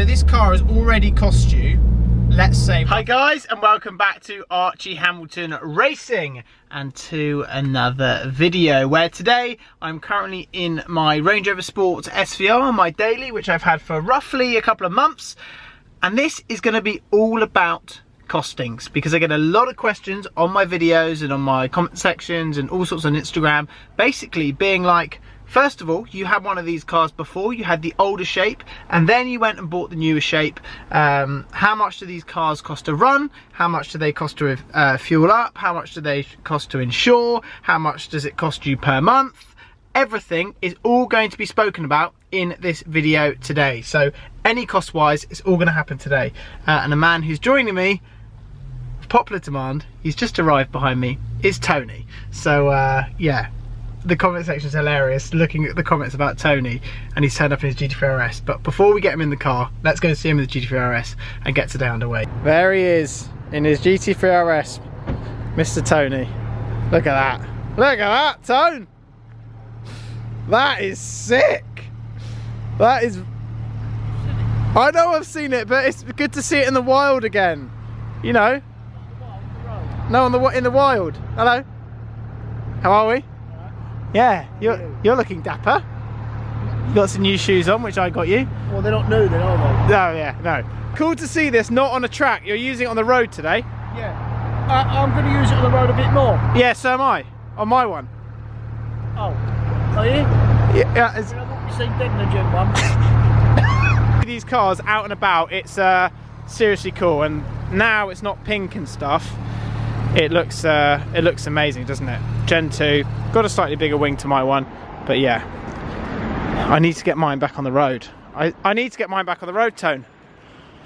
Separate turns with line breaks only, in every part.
So this car has already cost you, let's say... Hi guys, and welcome back to Archie Hamilton Racing and to another video where today I'm currently in my Range Rover Sport SVR, my daily, which I've had for roughly a couple of months. And this is going to be all about costings, because I get a lot of questions on my videos and on my comment sections and all sorts on Instagram, basically being like, first of all, you had one of these cars before, you had the older shape, and then you went and bought the newer shape. How much do these cars cost to run? How much do they cost to fuel up? How much do they cost to insure? How much does it cost you per month? Everything is all going to be spoken about in this video today. So any cost wise, it's all going to happen today. And a man who's joining me, popular demand, he's just arrived behind me, is Tony. So yeah, the comment section is hilarious looking at the comments about Tony, and he's turned up in his GT3 RS. But before we get him in the car, let's go see him in the GT3 RS and get today underway. There he is in his GT3 RS, Mr. Tony. Look at that, look at that, Tone. That is sick. That is, I know I've seen it, but it's good to see it in the wild again, you know. No, in the wild. Hello. How are we? Yeah, you're looking dapper. You got some new shoes on, which I got you.
Well, they're not new then, are they?
No, yeah, no. Cool to see this not on a track. You're using it on the road today.
Yeah. I'm going to use it on the road a bit more.
Yeah, so am I. On my one.
Oh. Are you?
Yeah. It's...
I won't be seen dead in the gym one.
These cars out and about, it's seriously cool. And now it's not pink and stuff. It looks amazing, doesn't it? Gen 2, got a slightly bigger wing to my one, but yeah, I need to get mine back on the road. I need to get mine back on the road, Tone.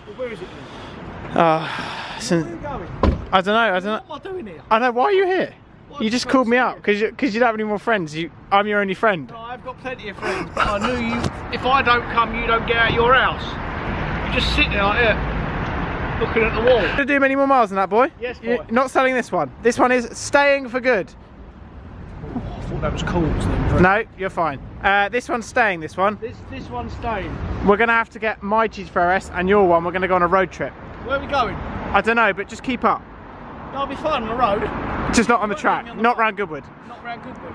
Well, where is it then?
Where are you going? I don't know.
What am I doing here?
I know. Why are you here? You just called me up because you don't have any more friends. I'm your only friend.
No, I've got plenty of friends, but I knew you. If I don't come, you don't get out of your house. You just sit there like that, looking at the wall.
Gonna do many more miles than that, boy?
Yes, boy.
You're not selling this one. This one is staying for good.
Oh, I thought that was cool. Then,
no, you're fine. This one's staying. This one.
This one's staying.
We're gonna have to get my GT3 RS and your one. We're gonna go on a road trip.
Where are we going?
I don't know, but just keep up.
I'll be fine on the road.
Just not on the track. Not round Goodwood.
Not round Goodwood.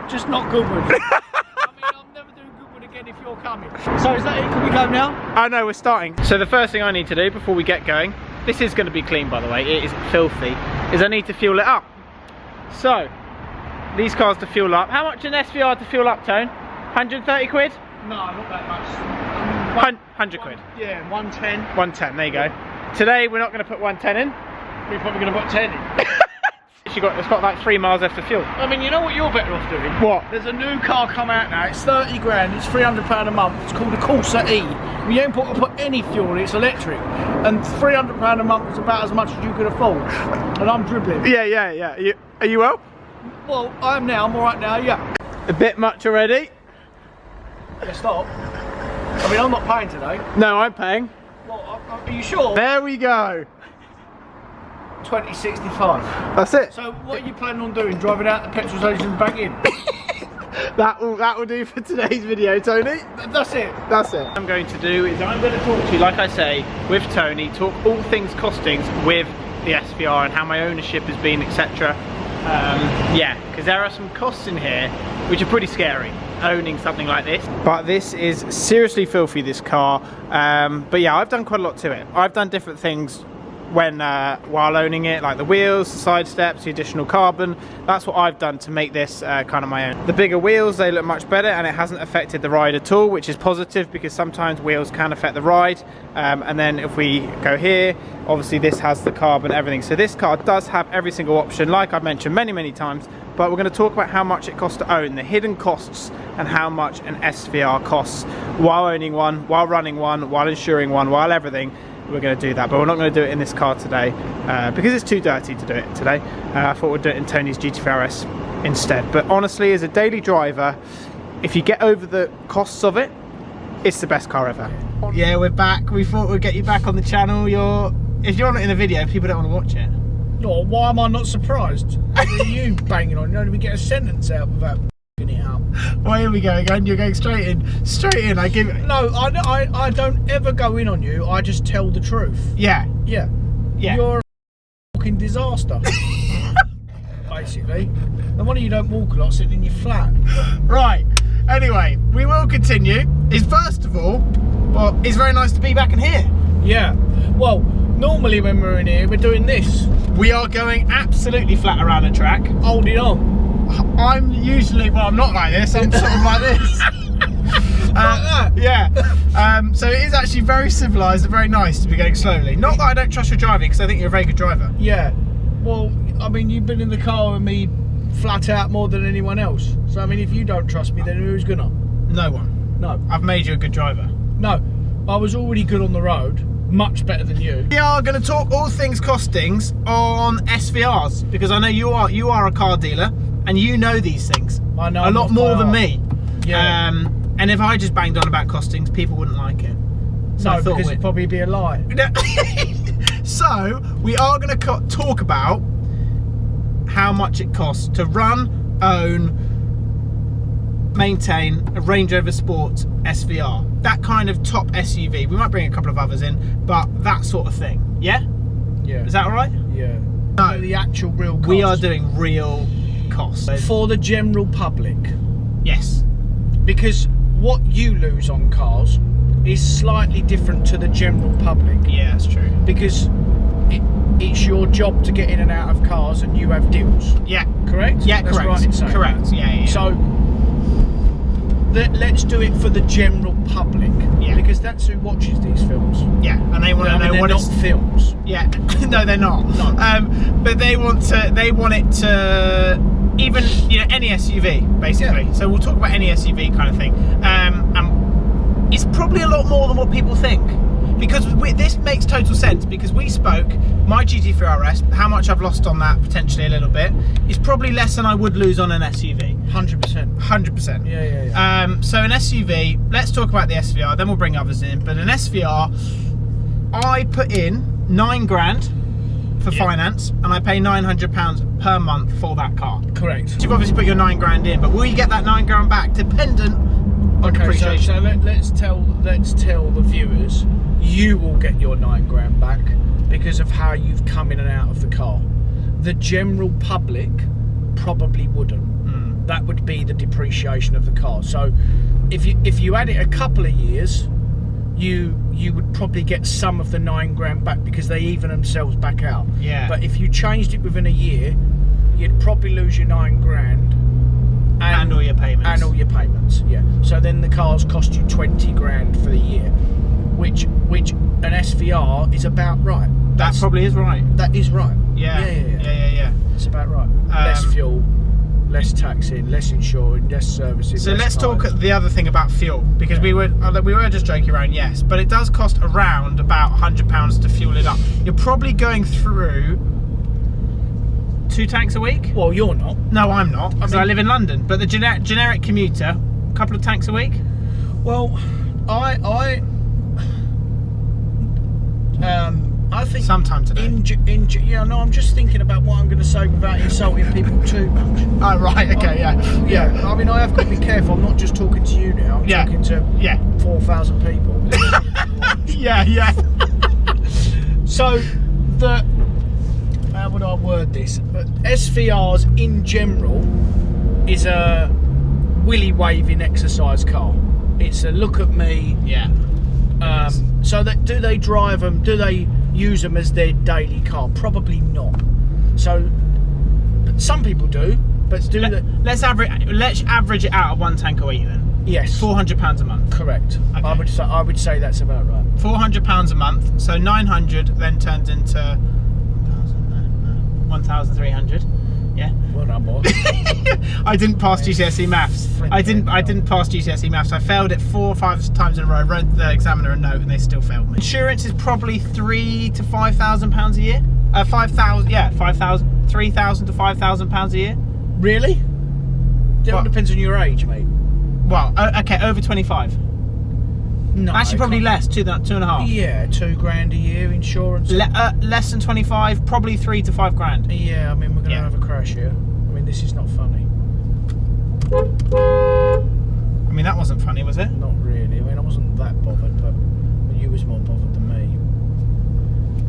Just not Goodwood. I mean, I'm never doing Goodwood again if you're coming. So is that it? Can we go now?
I know, we're starting. So the first thing I need to do before we get going, this is going to be clean by the way, it is filthy, is I need to fuel it up. So, these cars to fuel up. How much an SVR to fuel up, Tone? 130 quid?
No, not that much.
100 quid?
Yeah, 110.
110, there you go. Today we're not going to put 110 in.
We're probably going to put 10 in.
It's got like 3 miles left of fuel.
I mean, you know what you're better off doing?
What?
There's a new car come out now, it's 30 grand, it's £300 a month, it's called a Corsa E. You ain't put any fuel in it, it's electric. And £300 a month is about as much as you could afford. And I'm dribbling.
Yeah. Are you well?
Well, I am now, I'm alright now, yeah.
A bit much already?
Yeah, stop. I mean, I'm not paying today.
No, I'm paying.
Well, are you sure?
There we go.
2065.
That's it.
So what are you planning on doing? Driving out the petrol station and back in?
that will do for today's video, Tony.
That's it.
That's it. What I'm going to do is I'm going to talk to you, like I say, with Tony, talk all things costings with the SVR and how my ownership has been, etc. Yeah, because there are some costs in here which are pretty scary, owning something like this. But this is seriously filthy, this car. But yeah, I've done quite a lot to it. I've done different things when while owning it, like the wheels, the side steps, the additional carbon. That's what I've done to make this kind of my own. The bigger wheels, they look much better, and it hasn't affected the ride at all, which is positive because sometimes wheels can affect the ride. And then if we go here, obviously this has the carbon, everything. So this car does have every single option, like I've mentioned many times. But we're going to talk about how much it costs to own, the hidden costs, and how much an SVR costs while owning one, while running one, while insuring one, while everything. We're going to do that, but we're not going to do it in this car today because it's too dirty to do it today. I thought we'd do it in Tony's GT3 RS instead. But honestly, as a daily driver, if you get over the costs of it, it's the best car ever. Yeah, we're back. We thought we'd get you back on the channel. If you're not in the video, people don't want to watch it.
No, why am I not surprised? You banging on, you don't even get a sentence out without f***ing it up.
Well, here we go again. You're going straight in. Straight in. I give.
No, I don't ever go in on you. I just tell the truth.
Yeah.
Yeah.
Yeah.
You're a fucking disaster. Basically. And one of you don't walk a lot, sitting in your flat.
Right. Anyway, we will continue. Is first of all, well, it's very nice to be back in here.
Yeah. Well, normally when we're in here, we're doing this.
We are going absolutely flat around the track.
Holding on.
I'm usually, well, I'm not like this. I'm sort of like this.
Like that?
Yeah. So it is actually very civilised and very nice to be going slowly. Not that I don't trust your driving, because I think you're a very good driver.
Yeah. Well, I mean, you've been in the car with me flat out more than anyone else. So, I mean, if you don't trust me, then who's gonna?
No one.
No.
I've made you a good driver.
No. I was already good on the road. Much better than you.
We are going to talk all things costings on SVRs, because I know you are a car dealer and you know these things.
I know
a lot more than me.
Yeah.
And if I just banged on about costings, people wouldn't like it. So
no, because it'd probably be a lie.
So we are going to talk about how much it costs to run, own, maintain a Range Rover Sport SVR. That kind of top SUV. We might bring a couple of others in, but that sort of thing. Yeah?
Yeah.
Is that all right?
Yeah.
No.
The actual real cost.
We are doing real costs.
For the general public.
Yes.
Because what you lose on cars is slightly different to the general public.
Yeah, that's true.
Because it's your job to get in and out of cars and you have deals.
Yeah.
Correct?
Yeah,
that's
correct.
Right in saying
correct.
That.
Yeah.
So let's do it for the general public.
Yeah.
Because that's who watches these films.
Yeah, and they want to know what
it's
it's
films.
Yeah. No, they're not.
No.
But they want it to even, you know, any SUV basically.
Yeah.
So we'll talk about any SUV kind of thing. And it's probably a lot more than what people think. Because this makes total sense, because we spoke, my GT3 RS, how much I've lost on that, potentially a little bit, is probably less than I would lose on an SUV.
100%.
100%.
Yeah.
So an SUV, let's talk about the SVR, then we'll bring others in, but an SVR, I put in 9 grand for finance, and I pay £900 per month for that car.
Correct.
You've obviously put your 9 grand in, but will you get that 9 grand back dependent on depreciation?
So let's tell the viewers, you will get your 9 grand back because of how you've come in and out of the car. The general public probably wouldn't. That would be the depreciation of the car. So if you had it a couple of years, you would probably get some of the 9 grand back because they even themselves back out.
Yeah.
But if you changed it within a year, you'd probably lose your 9 grand.
And all your payments.
And all your payments, yeah. So then the cars cost you 20 grand for the year, which an SVR is about right.
That probably is right.
That is right.
Yeah. Yeah.
It's about right. Less fuel, less taxing, less insuring, less servicing.
So
less
let's
tires.
talk the other thing about fuel, because we were just joking around, yes, but it does cost around about £100 to fuel it up. You're probably going through 2 tanks a week?
Well, you're not.
No, I'm not, because I live in London. But the generic commuter, a couple of tanks a week?
Well, I think
sometime today.
Yeah, no, I'm just thinking about what I'm going to say without insulting people too much.
Oh, right, okay, yeah.
I mean, I have got to be careful. I'm not just talking to you now. I'm talking to 4,000 people.
Yeah.
So, how would I word this? But SVRs in general is a willy waving exercise car. It's a look at me.
Yeah.
So do they drive them? Do they use them as their daily car? Probably not. So, but some people do. But
let's average it out at 1 tank a week then.
Yes.
£400 a month.
Correct.
Okay.
I would say that's about right.
£400 a month. So 900 then turns into 1,300. Yeah.
Well done, boy.
I didn't pass GCSE maths. I didn't pass GCSE maths. I failed it 4 or 5 times in a row. I wrote the examiner a note and they still failed me. Insurance is probably £3,000 to £5,000 a year. 5,000. Yeah, 5,000. £3,000 to £5,000 a year.
Really? It all depends on your age, mate.
Well, okay, over 25.
No,
actually, probably less. 2.5.
Yeah, 2 grand a year insurance.
Less than 25, probably 3 to 5 grand.
Yeah, I mean we're gonna have a crash here. I mean this is not funny.
I mean, that wasn't funny, was it?
Not really. I mean, I wasn't that bothered, but you was more bothered than me.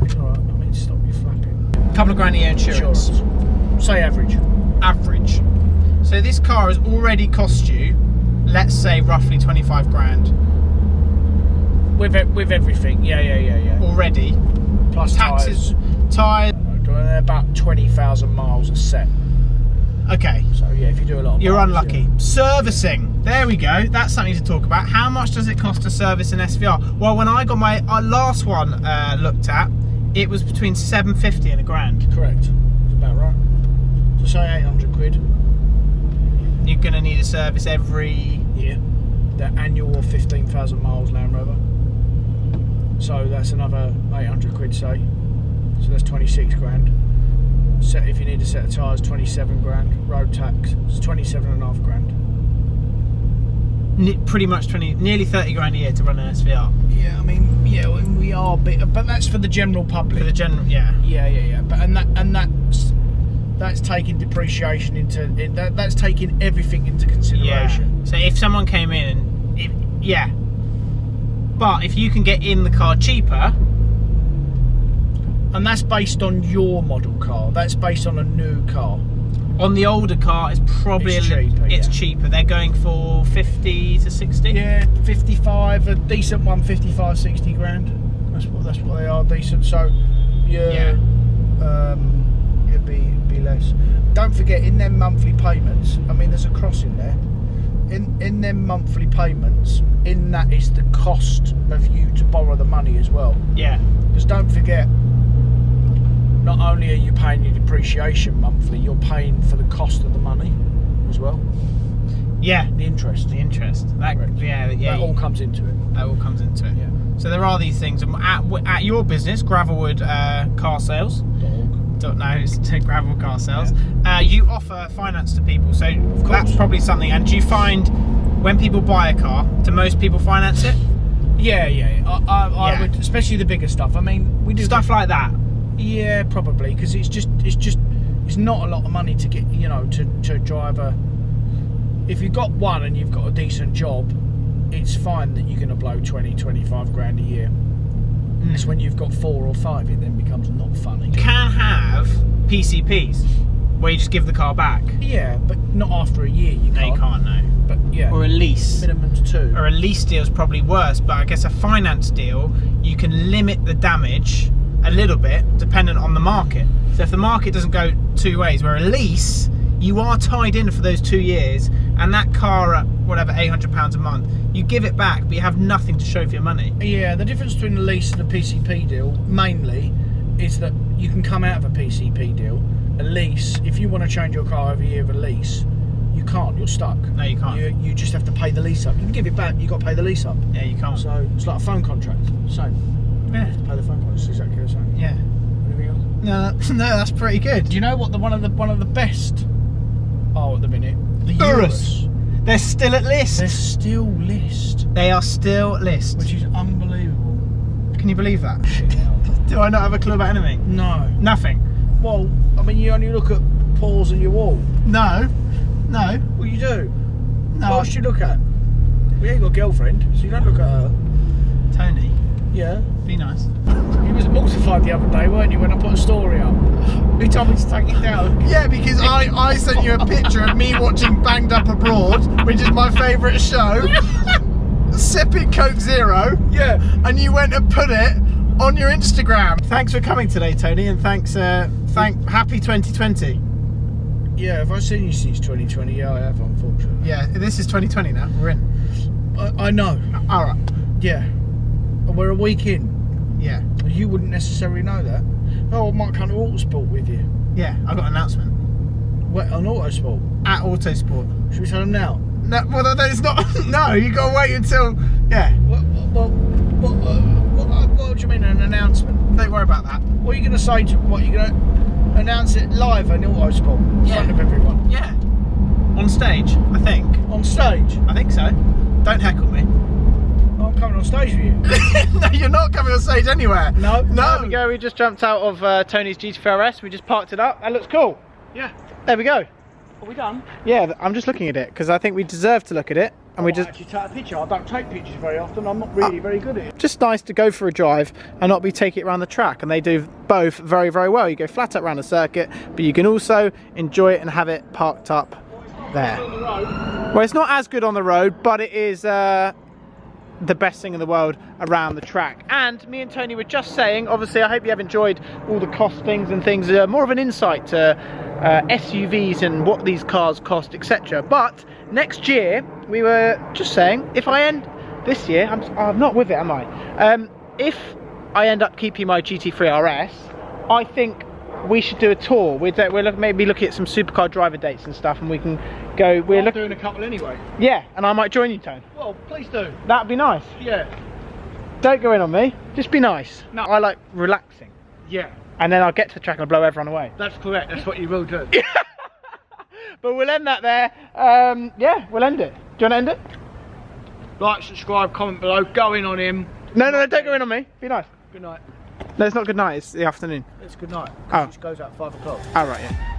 It's alright. I mean, stop you flapping.
Couple of grand a year insurance.
Say average.
Average. So this car has already cost you, let's say, roughly 25 grand.
With everything, yeah.
Already.
Plus
taxes, tyres.
They're about 20,000 miles a set.
Okay.
So yeah, if you do a lot of
you're
miles,
unlucky.
Yeah.
Servicing. There we go. That's something to talk about. How much does it cost to service an SVR? Well, when I got my last one looked at, it was between 750 and £1,000.
Correct. That's about right. So say 800 quid.
You're going to need a service every...
Yeah. The annual 15,000 miles Land Rover. So that's another 800 quid, say. So that's 26 grand. Set, if you need a set of tyres, 27 grand. Road tax, it's 27.5 grand.
Pretty much nearly 30 grand a year to run an SVR.
Yeah, I mean, yeah, we are a bit, but that's for the general public.
For the general, yeah.
Yeah. But that's taking depreciation into that's taking everything into consideration.
Yeah. So if someone came in and but if you can get in the car cheaper,
and that's based on your model car. That's based on a new car.
On the older car, it's probably cheaper. They're going for 50 to 60.
Yeah, 55. A decent one, 55, 60 grand. That's what they are, decent. So yeah. It'd be less. Don't forget, in them monthly payments, I mean, there's a cross in there. In them monthly payments, in that is the cost of you to borrow the money as well.
Yeah.
Because don't forget, not only are you paying your depreciation monthly, you're paying for the cost of the money as well.
Yeah.
The interest. That all comes into it.
That all comes into it.
Yeah.
So there are these things at your business, Gravelwood Car Sales. No, it's Gravel Car Sales.
Yeah.
You offer finance to people, so that's probably something. And do you find when people buy a car, do most people finance it?
Yeah. I would, especially the bigger stuff. I mean, we do
stuff like that.
Yeah, probably, because it's not a lot of money to get, to drive a. If you've got one and you've got a decent job, it's fine that you're going to blow 20, 25 grand a year. It's when you've got 4 or 5 it then becomes not funny.
You can have PCPs where you just give the car back.
Yeah, but not after a year. You can't.
No.
But yeah.
Or a lease.
Minimum's 2.
Or a lease deal is probably worse, but I guess a finance deal, you can limit the damage a little bit dependent on the market. So if the market doesn't go 2 ways, where a lease, you are tied in for those 2 years, and that car at whatever, £800 a month, you give it back, but you have nothing to show for your money.
Yeah, the difference between a lease and a PCP deal, mainly, is that you can come out of a PCP deal. A lease, if you want to change your car every year of a lease, you can't, you're stuck.
No, you can't.
You just have to pay the lease up. You can give it back, you've got to pay the lease up.
Yeah, you can't.
So it's like a phone contract, same.
Yeah.
You have to pay the phone contract, it's exactly the same.
Yeah.
Anything else?
No, that's pretty good.
Do you know what one of the best are at the minute? The Urus.
They're still at list.
They're still list.
They are still list.
Which is unbelievable.
Can you believe that?
Shit hell.
Do I not have a clue about anything?
No.
Nothing?
Well, I mean, you only look at pores in your wall.
No.
Well, you do.
No.
What else do you look at? We ain't got a girlfriend, so you don't look at her.
Tony?
Yeah.
Be nice.
You was mortified the other day, weren't you, when I put a story up? He told me to take it down.
Yeah, because I sent you a picture of me watching Banged Up Abroad, which is my favourite show, sipping Coke Zero.
Yeah.
And you went and put it on your Instagram. Thanks for coming today, Tony, and thanks, happy 2020.
Yeah, have I seen you since 2020? Yeah, I have, unfortunately.
Yeah, this is 2020 now, we're in.
I know.
Alright.
Yeah. We're a week in.
Yeah.
You wouldn't necessarily know that. Oh, I might come to Autosport with you.
Yeah, I got an announcement.
What, on Autosport?
At Autosport.
Should we tell them now?
No, well, it's not. No, you got to wait until. Yeah.
What do you mean, an announcement?
Don't worry about that.
What are you going to say to what? You're going to announce it live on Autosport in front of everyone?
Yeah. On stage, I think.
On stage?
I think so. Don't heckle me.
I'm coming on stage with you.
No, you're not coming on stage anywhere.
No.
There we go. We just jumped out of Tony's GT4 RS. We just parked it up. That looks cool.
Yeah.
There we go.
Are we done?
Yeah, I'm just looking at it because I think we deserve to look at it. And we just
actually take a picture. I don't take pictures very often. I'm not really very good at it.
Just nice to go for a drive and not be take it around the track, and they do both very, very well. You go flat out around the circuit, but you can also enjoy it and have it parked up there. Well, it's not as good on the road, but it is the best thing in the world around the track. And me and Tony were just saying, obviously I hope you have enjoyed all the costings and things, more of an insight to SUVs and what these cars cost, etc. But next year, we were just saying, if I end this year, I'm not with it, am I? If I end up keeping my GT3 RS, I think we should do a tour. We're maybe looking at some supercar driver dates and stuff, and we can go.
We're doing a couple anyway.
Yeah, and I might join you, Tone.
Well, please do.
That'd be nice.
Yeah.
Don't go in on me. Just be nice.
No.
I like relaxing.
Yeah.
And then I'll get to the track and I'll blow everyone away.
That's correct. That's what you will do.
But we'll end that there. Yeah, we'll end it. Do you want to end it?
Like, subscribe, comment below. Go in on him.
No, don't go in on me. Be nice.
Good night.
No, it's not good night. It's the afternoon.
It's good night.
Oh.
It goes out at 5 o'clock.
Oh, right, yeah.